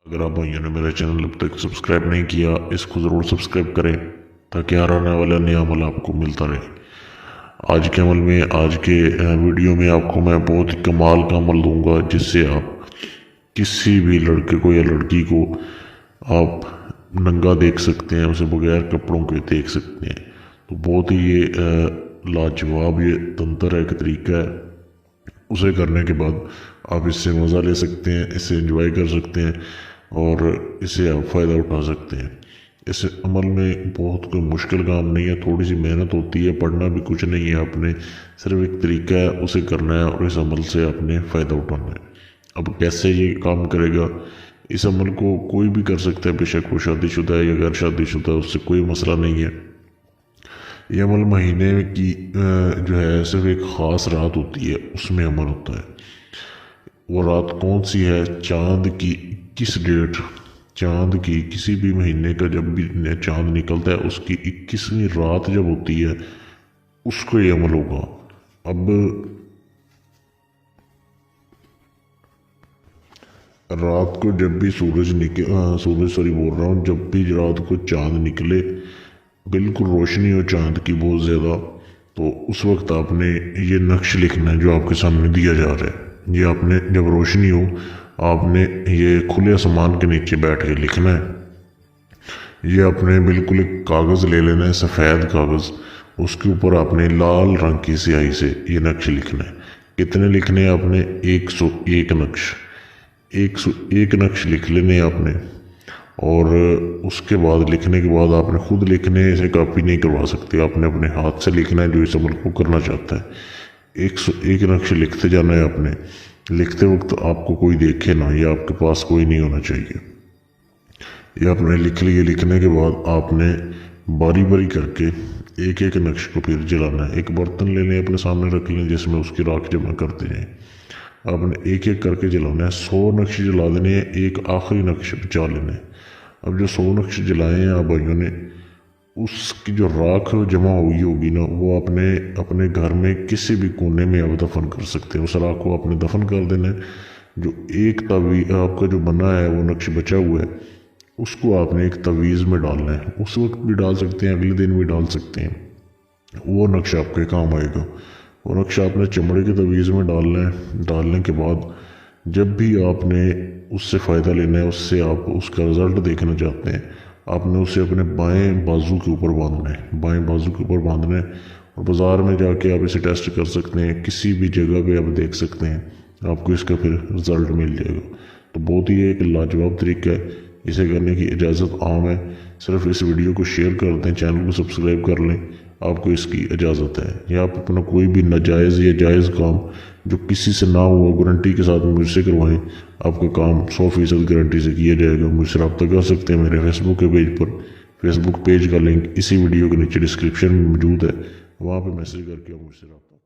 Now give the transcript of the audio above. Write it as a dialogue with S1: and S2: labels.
S1: اگر آپ بھائیوں نے میرا چینل اب تک سبسکرائب نہیں کیا اس کو ضرور سبسکرائب کریں تاکہ ہر آنے والا نیا عمل آپ کو ملتا رہے۔ آج کے عمل میں آج کے ویڈیو میں آپ کو میں بہت ہی کمال کا عمل دوں گا جس سے آپ کسی بھی لڑکے کو یا لڑکی کو آپ ننگا دیکھ سکتے ہیں، اسے بغیر کپڑوں کے دیکھ سکتے ہیں۔ تو بہت ہی یہ لاجواب یہ تنتر ہے، ایک طریقہ ہے، اسے کرنے کے بعد آپ اس سے مزہ لے سکتے ہیں، اسے انجوائے کر سکتے ہیں اور اسے آپ فائدہ اٹھا سکتے ہیں۔ اس عمل میں بہت کوئی مشکل کام نہیں ہے، تھوڑی سی محنت ہوتی ہے، پڑھنا بھی کچھ نہیں ہے، آپ نے صرف ایک طریقہ ہے اسے کرنا ہے اور اس عمل سے آپ نے فائدہ اٹھانا ہے۔ اب کیسے یہ کام کرے گا؟ اس عمل کو کوئی بھی کر سکتا ہے، بے شک وہ شادی شدہ ہے یا غیر شادی شدہ ہے، اس سے کوئی مسئلہ نہیں ہے۔ یہ عمل مہینے کی جو ہے صرف ایک خاص رات ہوتی ہے، اس میں عمل ہوتا ہے۔ وہ رات کون سی ہے؟ چاند کی 21 ڈیٹ، چاند کی کسی بھی مہینے کا جب بھی چاند نکلتا ہے اس کی 21ویں رات جب ہوتی ہے اس کو یہ عمل ہوگا۔ اب رات کو جب بھی سورج بول رہا ہوں، جب بھی رات کو چاند نکلے، بالکل روشنی ہو چاند کی بہت زیادہ، تو اس وقت آپ نے یہ نقش لکھنا ہے جو آپ کے سامنے دیا جا رہا ہے۔ یہ آپ نے جب روشنی ہو آپ نے یہ کھلے آسمان کے نیچے بیٹھ کے لکھنا ہے۔ یہ آپ نے بالکل ایک کاغذ لے لینا ہے، سفید کاغذ، اس کے اوپر آپ نے لال رنگ کی سیاہی سے یہ نقش لکھنا ہے۔ کتنے لکھنے ہیں آپ نے؟ 101 نقش، 101 نقش لکھ لینے آپ نے۔ اور اس کے بعد لکھنے کے بعد آپ نے خود لکھنے ہیں، اسے کاپی نہیں کروا سکتے، آپ نے اپنے ہاتھ سے لکھنا ہے جو اس عمل کو کرنا چاہتا ہے۔ 101 نقش لکھتے جانا ہے آپ نے۔ لکھتے وقت آپ کو کوئی دیکھے نہ، یا آپ کے پاس کوئی نہیں ہونا چاہیے۔ یہ آپ نے لکھ لیے، لکھنے کے بعد آپ نے باری باری کر کے ایک ایک نقش کو پھر جلانا ہے۔ ایک برتن لے لیں، اپنے سامنے رکھ لیں جس میں اس کی راکھ جمع کرتے جائیں۔ آپ نے ایک ایک کر کے جلانا ہے، 100 نقش جلا دینے ہیں، ایک آخری نقش بچا لینا ہے۔ اب جو 100 نقش جلائے ہیں آپ بھائیوں نے، اس کی جو راکھ جمع ہوئی ہوگی نا، وہ اپنے گھر میں کسی بھی کونے میں آپ دفن کر سکتے ہیں۔ اس راکھ کو آپ نے دفن کر دینا ہے۔ جو ایک تعویذ آپ کا جو بنا ہے، وہ نقش بچا ہوا ہے، اس کو آپ نے ایک تعویذ میں ڈالنا ہے۔ اس وقت بھی ڈال سکتے ہیں، اگلے دن بھی ڈال سکتے ہیں، وہ نقش آپ کے کام آئے گا۔ وہ نقش آپ نے چمڑے کے تعویذ میں ڈالنا ہے۔ ڈالنے کے بعد جب بھی آپ نے اس سے فائدہ لینا ہے، اس سے آپ اس کا رزلٹ دیکھنا چاہتے ہیں، آپ نے اسے اپنے بائیں بازو کے اوپر باندھنا ہے، بائیں بازو کے اوپر باندھنا ہے۔ اور بازار میں جا کے آپ اسے ٹیسٹ کر سکتے ہیں، کسی بھی جگہ پہ آپ دیکھ سکتے ہیں، آپ کو اس کا پھر رزلٹ مل جائے گا۔ تو بہت ہی ایک لاجواب طریقہ ہے، اسے کرنے کی اجازت عام ہے۔ صرف اس ویڈیو کو شیئر کر دیں، چینل کو سبسکرائب کر لیں، آپ کو اس کی اجازت ہے۔ یا آپ اپنا کوئی بھی ناجائز یا جائز کام جو کسی سے نہ ہوا، گارنٹی کے ساتھ مجھ سے کروائیں، آپ کا کام 100% گارنٹی سے کیا جائے گا۔ مجھ سے رابطہ کر سکتے ہیں میرے فیس بک کے پیج پر۔ فیس بک پیج کا لنک اسی ویڈیو کے نیچے ڈسکرپشن میں موجود ہے، وہاں پہ میسج کر کے مجھ سے رابطہ